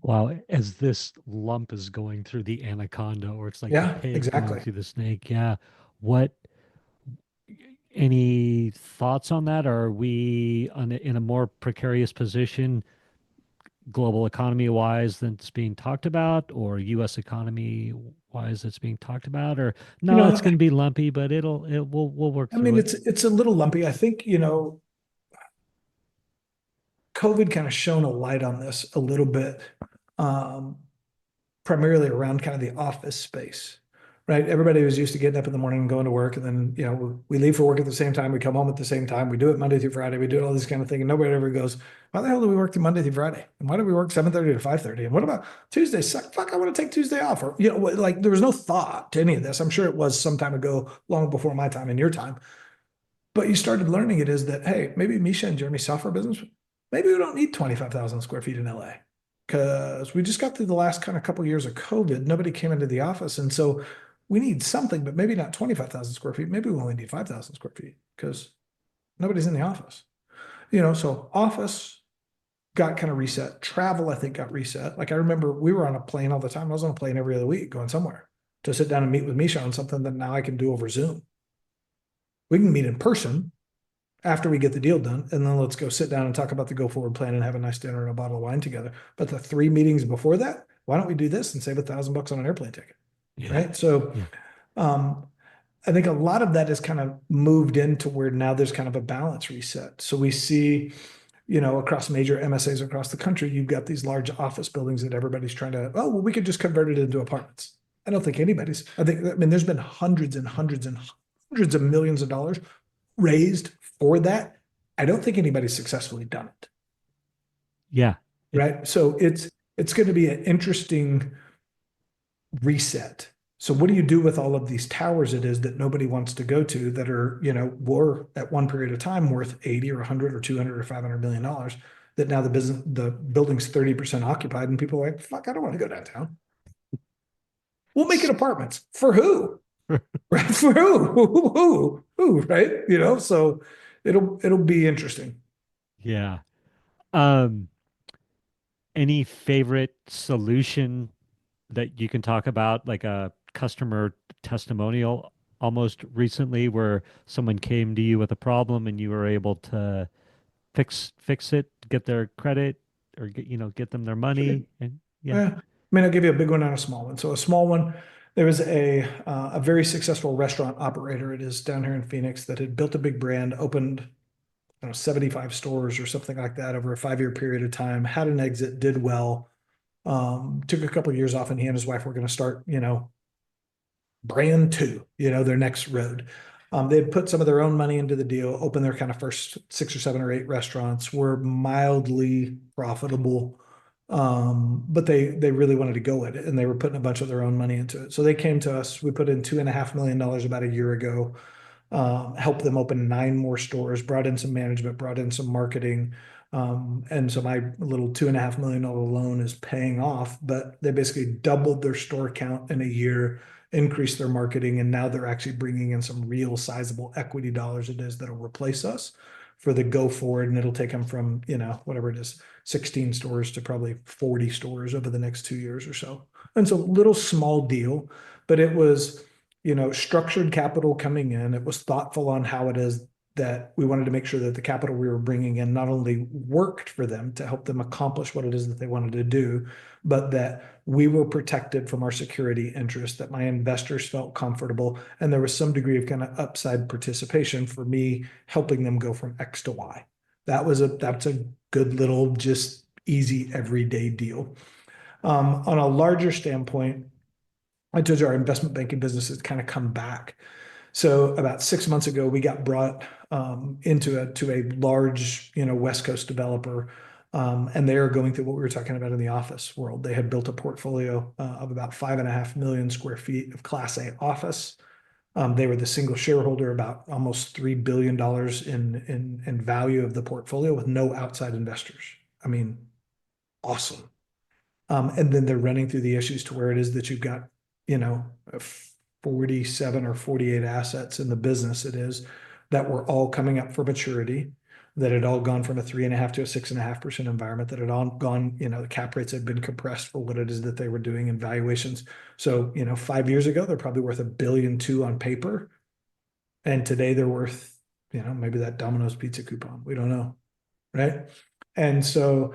Speaker 1: Wow, as this lump is going through the anaconda, or it's like the
Speaker 2: Yeah,
Speaker 1: pig going
Speaker 2: exactly.
Speaker 1: through the snake. Yeah. What, any thoughts on that? Are we in a more precarious position, global economy wise, than it's being talked about, or US economy wise that's being talked about? Or
Speaker 2: You
Speaker 1: no, it's
Speaker 2: know,
Speaker 1: going to be lumpy, but we'll work
Speaker 2: I
Speaker 1: through
Speaker 2: mean,
Speaker 1: it.
Speaker 2: it's a little lumpy. I think, COVID kind of shone a light on this a little bit, um, primarily around kind of the office space, right? Everybody was used to getting up in the morning and going to work, and then we leave for work at the same time, we come home at the same time, we do it Monday through Friday, we do all this kind of thing, and nobody ever goes, "Why the hell do we work through Monday through Friday? And why do we work 7:30 to 5:30? And what about Tuesday? Fuck, I want to take Tuesday off." Or like there was no thought to any of this. I'm sure it was some time ago, long before my time and your time. But you started learning it is that, hey, maybe Mischa and Jeremy's software business, maybe we don't need 25,000 square feet in LA because we just got through the last kind of couple of years of COVID. Nobody came into the office. And so we need something, but maybe not 25,000 square feet. Maybe we only need 5,000 square feet because nobody's in the office. So office got kind of reset. Travel, I think, got reset. Like I remember we were on a plane all the time. I was on a plane every other week going somewhere to sit down and meet with Mischa on something that now I can do over Zoom. We can meet in person after we get the deal done, and then let's go sit down and talk about the go forward plan and have a nice dinner and a bottle of wine together. But the 3 meetings before that, why don't we do this and save $1,000 on an airplane ticket?
Speaker 1: Yeah.
Speaker 2: Right. So
Speaker 1: Yeah.
Speaker 2: um, I think a lot of that has kind of moved into where now there's kind of a balance reset. So we see, across major MSAs across the country, you've got these large office buildings that everybody's trying to, oh, well, we could just convert it into apartments. I mean, there's been hundreds and hundreds and hundreds of millions of dollars raised for that. I don't think anybody's successfully done it.
Speaker 1: Yeah. It,
Speaker 2: Right. So it's going to be an interesting reset. So what do you do with all of these towers it is that nobody wants to go to that are, were at one period of time worth 80 or 100 or 200 or $500 million, that now the building's 30% occupied and people are like, fuck, I don't want to go downtown. We'll make it apartments. For who? Right? For who? Who? Right? So it'll be interesting.
Speaker 1: yeah. Um, any favorite solution that you can talk about, like a customer testimonial almost recently where someone came to you with a problem and you were able to fix it, get their credit or get them their
Speaker 2: Sure.
Speaker 1: money and yeah.
Speaker 2: Yeah. I mean, I'll give you a big one and a small one. So a small one, there was a very successful restaurant operator. It is down here in Phoenix that had built a big brand, opened, 75 stores or something like that over a 5-year period of time, had an exit, did well, took a couple of years off, and he and his wife were going to start, brand two, their next road. They had put some of their own money into the deal, opened their kind of first 6 or 7 or 8 restaurants, were mildly profitable. But they really wanted to go at it and they were putting a bunch of their own money into it. So they came to us. We put in $2.5 million about a year ago. helped them open 9 more stores, brought in some management, brought in some marketing. And so my little $2.5 million loan is paying off, but they basically doubled their store count in a year, increased their marketing, and now they're actually bringing in some real sizable equity dollars it is that'll replace us for the go forward. And it'll take them from, whatever it is, 16 stores to probably 40 stores over the next 2 years or so. And so little small deal, but it was, structured capital coming in. It was thoughtful on how it is that we wanted to make sure that the capital we were bringing in not only worked for them to help them accomplish what it is that they wanted to do, but that we were protected from our security interest, that my investors felt comfortable, and there was some degree of kind of upside participation for me helping them go from X to Y. That's a good little, just easy everyday deal. On a larger standpoint, I told you our investment banking business has kind of come back. So about 6 months ago, we got brought into a large, West Coast developer, and they are going through what we were talking about in the office world. They had built a portfolio of about 5.5 million square feet of Class A office. They were the single shareholder, about almost $3 billion in value of the portfolio with no outside investors. I mean, awesome. And then they're running through the issues to where it is that you've got, 47 or 48 assets in the business it is that were all coming up for maturity, that had all gone from a 3.5 to a 6.5% environment, that had all gone, the cap rates had been compressed for what it is that they were doing in valuations. So, 5 years ago, they're probably worth $1.2 billion on paper. And today they're worth, maybe that Domino's pizza coupon. We don't know. Right. And so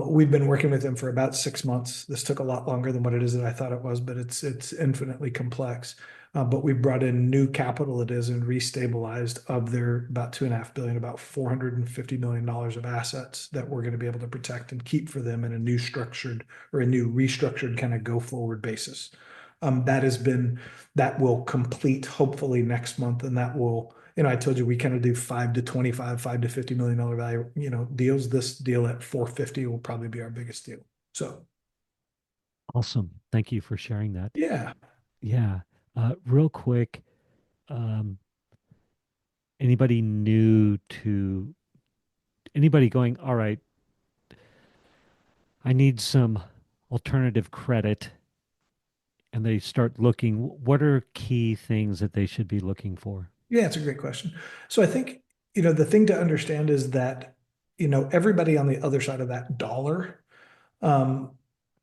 Speaker 2: we've been working with them for about 6 months. This took a lot longer than what it is that I thought it was, but it's infinitely complex. But we brought in new capital it is and restabilized of their about $2.5 billion, about $450 million of assets that we're going to be able to protect and keep for them in a new structured or a new restructured kind of go forward basis. That will complete hopefully next month, and that will, I told you we kind of do 5 to 25, $5 to $50 million value, deals. This deal at 450 will probably be our biggest deal. So
Speaker 1: Awesome. Thank you for sharing that.
Speaker 2: yeah.
Speaker 1: Yeah. Real quick, um, anybody new to anybody going, all right, I need some alternative credit, and they start looking, what are key things that they should be looking for?
Speaker 2: Yeah, it's a great question. So I think, the thing to understand is that, everybody on the other side of that dollar um,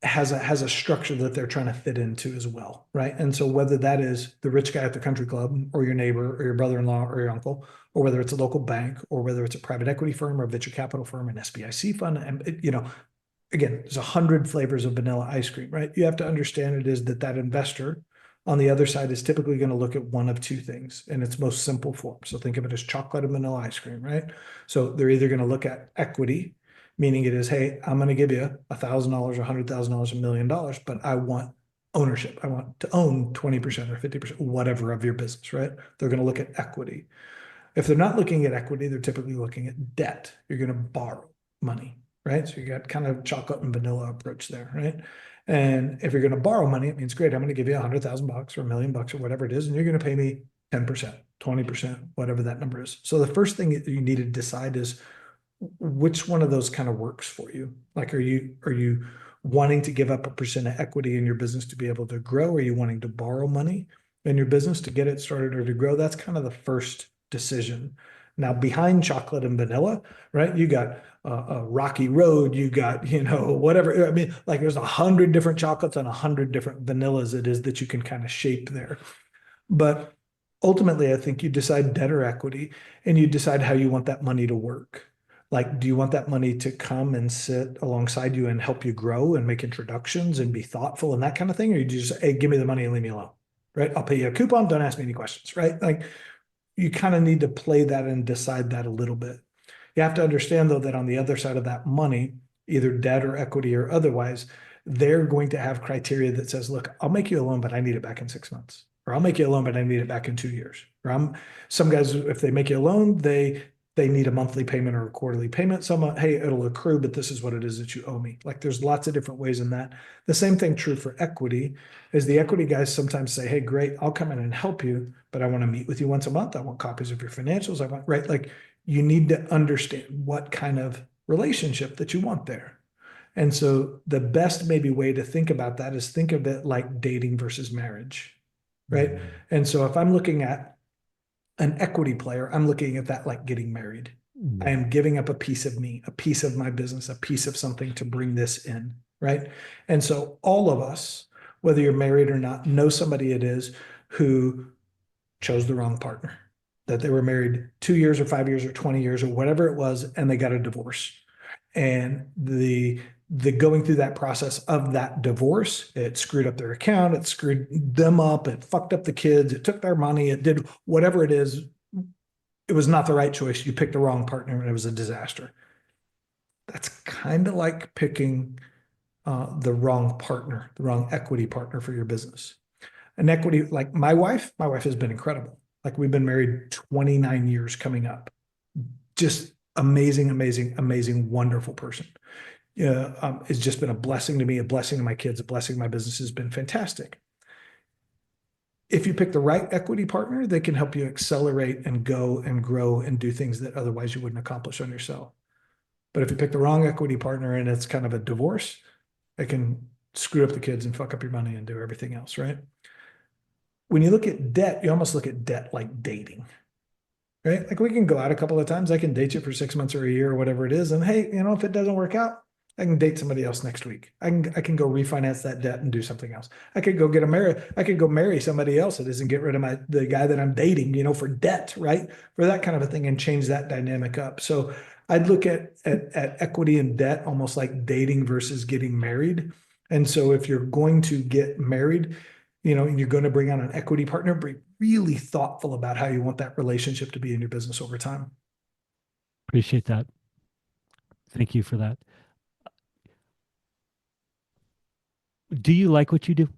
Speaker 2: has a structure that they're trying to fit into as well, right? And so whether that is the rich guy at the country club or your neighbor or your brother-in-law or your uncle, or whether it's a local bank or whether it's a private equity firm or a venture capital firm, an SBIC fund, and again, there's 100 flavors of vanilla ice cream, right? You have to understand it is that investor on the other side is typically going to look at one of two things in its most simple form. So think of it as chocolate and vanilla ice cream, right? So they're either going to look at equity, meaning it is, hey, I'm going to give you $1,000, $100,000, $1 million, but I want ownership. I want to own 20% or 50%, whatever of your business, right? They're going to look at equity. If they're not looking at equity, they're typically looking at debt. You're going to borrow money, right? So you got kind of chocolate and vanilla approach there, right? And if you're going to borrow money, it means great. I'm going to give you $100,000 or $1 million or whatever it is, and you're going to pay me 10%, 20%, whatever that number is. So the first thing that you need to decide is which one of those kind of works for you. Like, are you wanting to give up a percent of equity in your business to be able to grow? Are you wanting to borrow money in your business to get it started or to grow? That's kind of the first decision. Now, behind chocolate and vanilla, right? You got a rocky road, you got, whatever. I mean, like there's 100 different chocolates and 100 different vanillas it is that you can kind of shape there. But ultimately, I think you decide debt or equity, and you decide how you want that money to work. Like, do you want that money to come and sit alongside you and help you grow and make introductions and be thoughtful and that kind of thing? Or you just, hey, give me the money and leave me alone, right? I'll pay you a coupon. Don't ask me any questions, right? Like, you kind of need to play that and decide that a little bit. You have to understand, though, that on the other side of that money, either debt or equity or otherwise, they're going to have criteria that says, look, I'll make you a loan, but I need it back in 6 months. Or I'll make you a loan, but I need it back in 2 years. Or some guys, if they make you a loan, they they need a monthly payment or a quarterly payment. Some, hey, it'll accrue, but this is what it is that you owe me. Like there's lots of different ways in that. The same thing true for equity is the equity guys sometimes say, hey, great, I'll come in and help you, but I want to meet with you once a month. I want copies of your financials. I want, right? Like you need to understand what kind of relationship that you want there. And so the best maybe way to think about that is think of it like dating versus marriage, right?
Speaker 1: Mm.
Speaker 2: And so if I'm looking at an equity player, I'm looking at that like getting married. I
Speaker 1: Mm.
Speaker 2: am giving up a piece of me, a piece of my business, a piece of something to bring this in, right? And so all of us, whether you're married or not, know somebody it is who chose the wrong partner, that they were married 2 years or 5 years or 20 years or whatever it was, and they got a divorce. And the going through that process of that divorce, it screwed up their account, it screwed them up, it fucked up the kids, it took their money, it did whatever it is. It was not the right choice. You picked the wrong partner and it was a disaster. That's kind of like picking the wrong partner, the wrong equity partner for your business. An equity, like my wife has been incredible. Like we've been married 29 years coming up. Just amazing, amazing, amazing, wonderful person. Yeah, it's just been a blessing to me, a blessing to my kids, a blessing to my business has been fantastic. If you pick the right equity partner, they can help you accelerate and go and grow and do things that otherwise you wouldn't accomplish on yourself. But if you pick the wrong equity partner and it's kind of a divorce, it can screw up the kids and fuck up your money and do everything else, right? When you look at debt, you almost look at debt like dating, right? Like we can go out a couple of times. I can date you for 6 months or a year or whatever it is. And hey, if it doesn't work out, I can date somebody else next week. I can go refinance that debt and do something else. I could go marry somebody else that isn't get rid of the guy that I'm dating, for debt, right? For that kind of a thing and change that dynamic up. So I'd look at equity and debt almost like dating versus getting married. And so if you're going to get married, and you're going to bring on an equity partner, be really thoughtful about how you want that relationship to be in your business over time.
Speaker 1: Appreciate that. Thank you for that. Do you like what you do?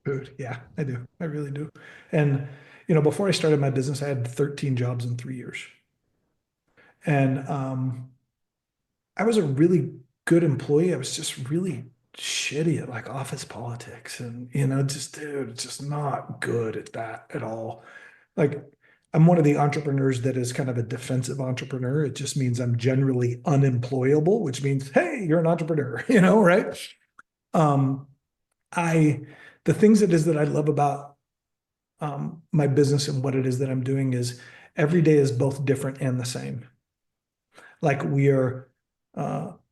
Speaker 2: Food. Yeah, I do. I really do. And, before I started my business, I had 13 jobs in 3 years. And I was a really good employee. I was just really shitty at like office politics and, just, dude, just not good at that at all. Like, I'm one of the entrepreneurs that is kind of a defensive entrepreneur. It just means I'm generally unemployable, which means, hey, you're an entrepreneur, right? Um, I, the things it is that I love about my business and what it is that I'm doing is every day is both different and the same. Like we are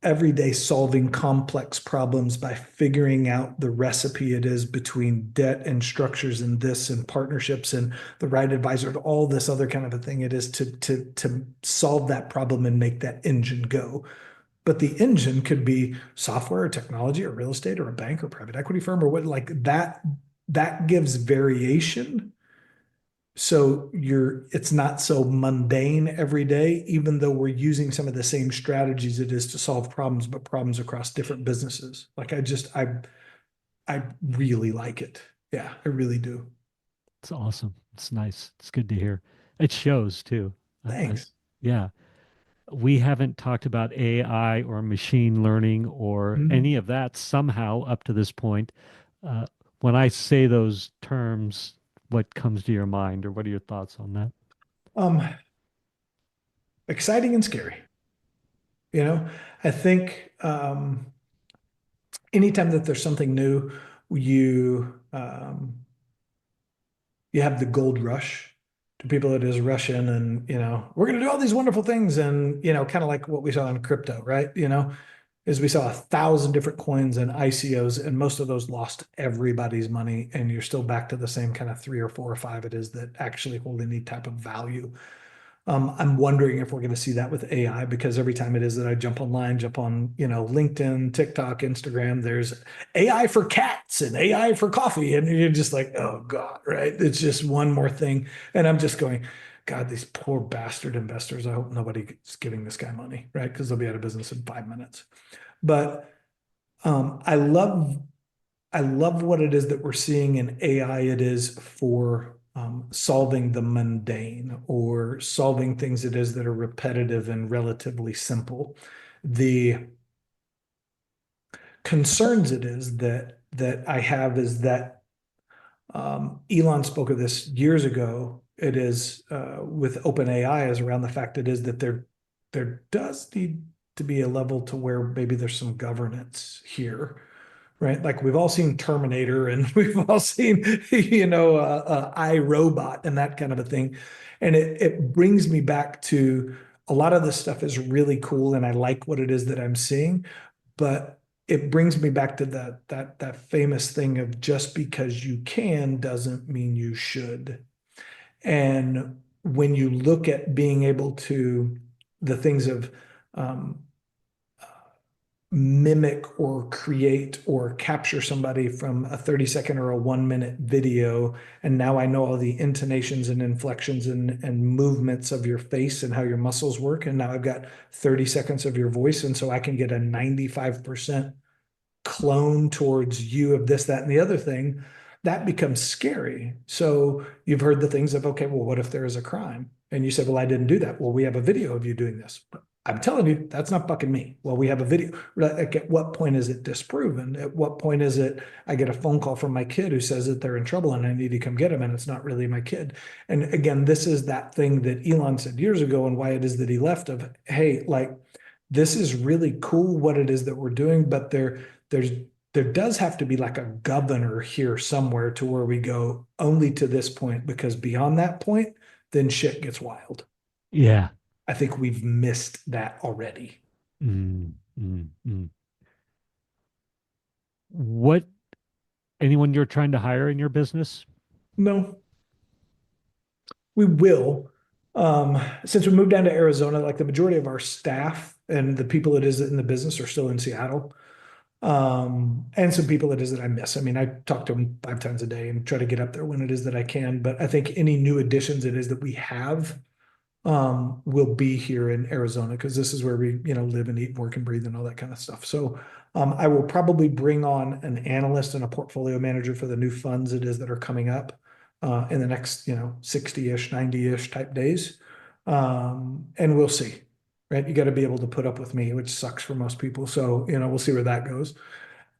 Speaker 2: every day solving complex problems by figuring out the recipe it is between debt and structures and this and partnerships and the right advisor to all this other kind of a thing it is to solve that problem and make that engine go. But the engine could be software or technology or real estate or a bank or private equity firm or what like that gives variation. So it's not so mundane every day, even though we're using some of the same strategies it is to solve problems, but problems across different businesses. Like I really like it. Yeah, I really do.
Speaker 1: It's awesome. It's nice. It's good to hear. It shows too.
Speaker 2: Thanks.
Speaker 1: Yeah. We haven't talked about AI or machine learning or
Speaker 2: Mhm.
Speaker 1: any of that somehow up to this point. Uh, when I say those terms, what comes to your mind, or what are your thoughts on that?
Speaker 2: Um, Exciting and scary. I think anytime that there's something new, you have the gold rush to people that is rush in and we're going to do all these wonderful things and kind of like what we saw in crypto, right? Is we saw 1,000 different coins and ICOs and most of those lost everybody's money and you're still back to the same kind of three or four or five it is that actually hold any type of value. I'm wondering if we're going to see that with AI because every time it is that I jump online, jump on, LinkedIn, TikTok, Instagram, there's AI for cats and AI for coffee. And you're just like, oh God, right? It's just one more thing. And I'm just going, God, these poor bastard investors. I hope nobody's giving this guy money, right? Because they'll be out of business in 5 minutes. But I love what it is that we're seeing in AI. It is for solving the mundane or solving things it is that are repetitive and relatively simple. The concerns it is that I have is that Elon spoke of this years ago. It is with OpenAI is around the fact it is that there does need to be a level to where maybe there's some governance here, right? Like we've all seen Terminator and we've all seen, iRobot and that kind of a thing. And it brings me back to a lot of this stuff is really cool and I like what it is that I'm seeing, but it brings me back to that famous thing of just because you can doesn't mean you should. And when you look at being able to the things of um, mimic or create or capture somebody from a 30-second or a 1-minute video. And now I know all the intonations and inflections and movements of your face and how your muscles work. And now I've got 30 seconds of your voice. And so I can get a 95% clone towards you of this, that, and the other thing. That becomes scary. So you've heard the things of, okay, well, what if there is a crime? And you said, well, I didn't do that. Well, we have a video of you doing this. But I'm telling you, that's not fucking me. Well, we have a video. Like, at what point is it disproven? At what point is it I get a phone call from my kid who says that they're in trouble and I need to come get them and it's not really my kid? And again, this is that thing that Elon said years ago and why it is that he left of, hey, like, this is really cool what it is that we're doing, but there does have to be like a governor here somewhere to where we go only to this point, because beyond that point, then shit gets wild.
Speaker 1: Yeah.
Speaker 2: I think we've missed that already.
Speaker 1: Mm, mm, mm. What, anyone you're trying to hire in your business?
Speaker 2: No, we will. Since we moved down to Arizona, like the majority of our staff and the people it is in the business are still in Seattle. And some people it is that I miss. I mean, I talk to them 5 times a day and try to get up there when it is that I can. But I think any new additions it is that we have will be here in Arizona because this is where we, live and eat, work and breathe and all that kind of stuff. So I will probably bring on an analyst and a portfolio manager for the new funds it is that are coming up in the next, 60-ish, 90-ish type days. And we'll see. Right. You got to be able to put up with me, which sucks for most people. So, we'll see where that goes.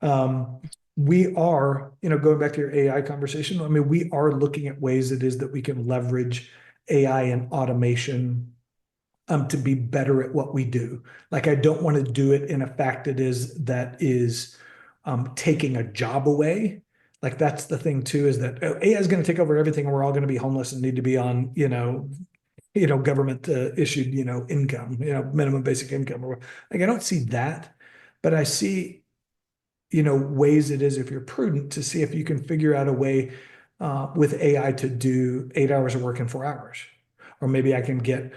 Speaker 2: Um, we are, going back to your AI conversation, I mean, we are looking at ways it is that we can leverage AI and automation to be better at what we do. Like, I don't want to do it in a fact that is taking a job away. Like, that's the thing too, is that AI is going to take over everything and we're all going to be homeless and need to be on, government issued, income, minimum basic income. Or like, I don't see that, but I see, ways it is, if you're prudent, to see if you can figure out a way with AI to do 8 hours of work in 4 hours, or maybe I can get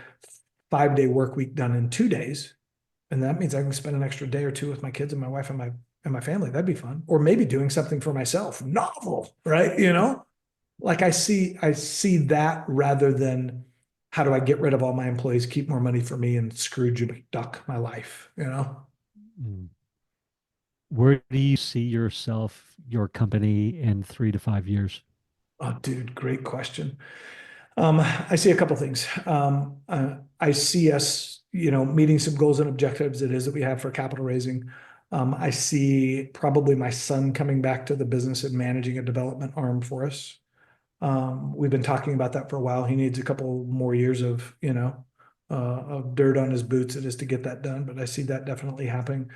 Speaker 2: 5-day work week done in 2 days, and that means I can spend an extra day or two with my kids and my wife and my family. That'd be fun. Or maybe doing something for myself, novel, right? Like I see that rather than how do I get rid of all my employees, keep more money for me, and Scrooge McDuck my life.
Speaker 1: Mm. Where do you see yourself, your company in 3 to 5 years?
Speaker 2: Oh, dude, great question. I see a couple things. I see us, meeting some goals and objectives it is that we have for capital raising. I see probably my son coming back to the business and managing a development arm for us. We've been talking about that for a while. He needs a couple more years of dirt on his boots it is to get that done, but I see that definitely happening.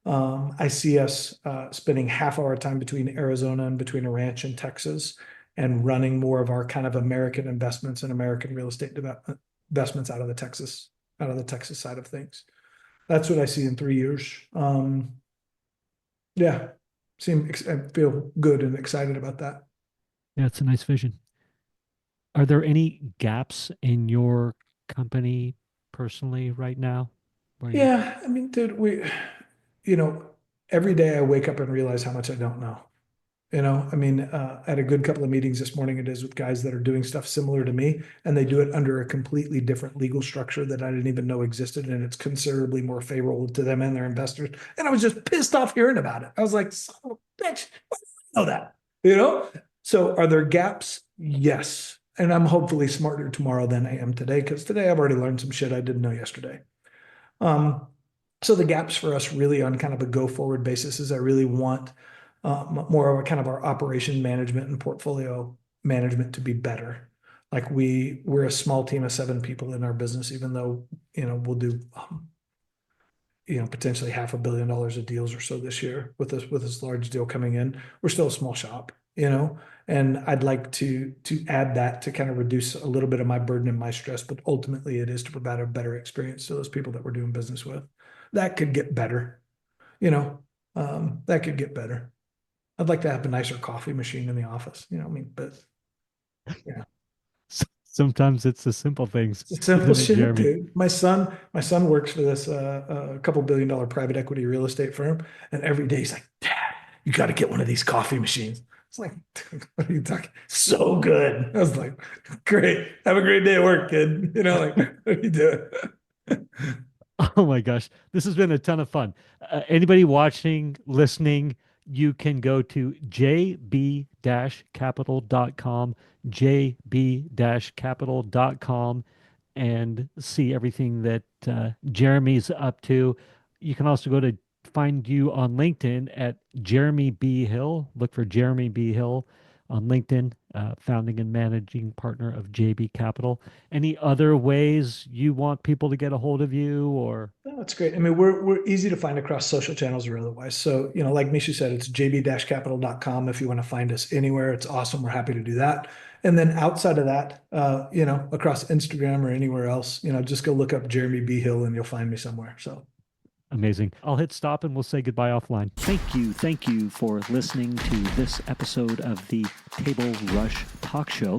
Speaker 2: I see us spending half our time between Arizona and between a ranch in Texas and running more of our kind of American investments and American real estate investments out of the Texas side of things. That's what I see in 3 years. Yeah, I feel good and excited about that.
Speaker 1: Yeah, it's a nice vision. Are there any gaps in your company personally right now? Where you,
Speaker 2: Yeah, I mean, dude, you know, every day I wake up and realize how much I don't know. I mean, I had a good couple of meetings this morning. It is with guys that are doing stuff similar to me, and they do it under a completely different legal structure that I didn't even know existed, and it's considerably more favorable to them and their investors. And I was just pissed off hearing about it. I was like, son of a bitch, why didn't I know that? So are there gaps? Yes. And I'm hopefully smarter tomorrow than I am today, because today I've already learned some shit I didn't know yesterday. So the gaps for us really on kind of a go forward basis is I really want more of a kind of our operation management and portfolio management to be better. Like we're a small team of 7 people in our business, even though, we'll do, potentially $500 million of deals or so this year with this large deal coming in. We're still a small shop, and I'd like to add that to kind of reduce a little bit of my burden and my stress, but ultimately it is to provide a better experience to those people that we're doing business with. That could get better, that could get better. I'd like to have a nicer coffee machine in the office, but yeah.
Speaker 1: Sometimes it's the simple things,
Speaker 2: It's simple
Speaker 1: isn't it,
Speaker 2: shit,
Speaker 1: Jeremy?
Speaker 2: dude. My son works for this a couple $1 billion private equity real estate firm, and every day he's like, "Dad, you got to get one of these coffee machines." It's like, what are you talking? So good. I was like, great. Have a great day at work, kid. Like, what are you doing?
Speaker 1: Oh my gosh, this has been a ton of fun. Anybody watching, listening, you can go to jb-capital.com, jb-capital.com, and see everything that Jeremy's up to. You can also go to find you on LinkedIn at Jeremy B. Hill. Look for Jeremy B. Hill on LinkedIn, founding and managing partner of JB Capital. Any other ways you want people to get a hold of you, or?
Speaker 2: No, that's great. I mean, we're easy to find across social channels or otherwise. So, like Mischa said, it's jb-capital.com. If you want to find us anywhere, it's awesome. We're happy to do that. And then outside of that, across Instagram or anywhere else, just go look up Jeremy B. Hill and you'll find me somewhere. So
Speaker 1: Amazing. I'll hit stop and we'll say goodbye offline. Thank you for listening to this episode of the Table Rush Talk Show.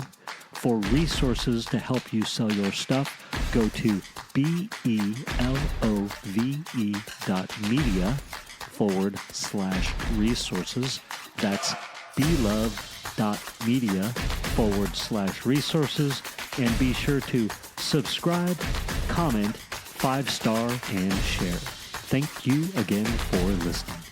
Speaker 1: For resources to help you sell your stuff, go to belove.media/resources. That's belove.media/resources. And be sure to subscribe, comment, 5-star, and share. Thank you again for listening.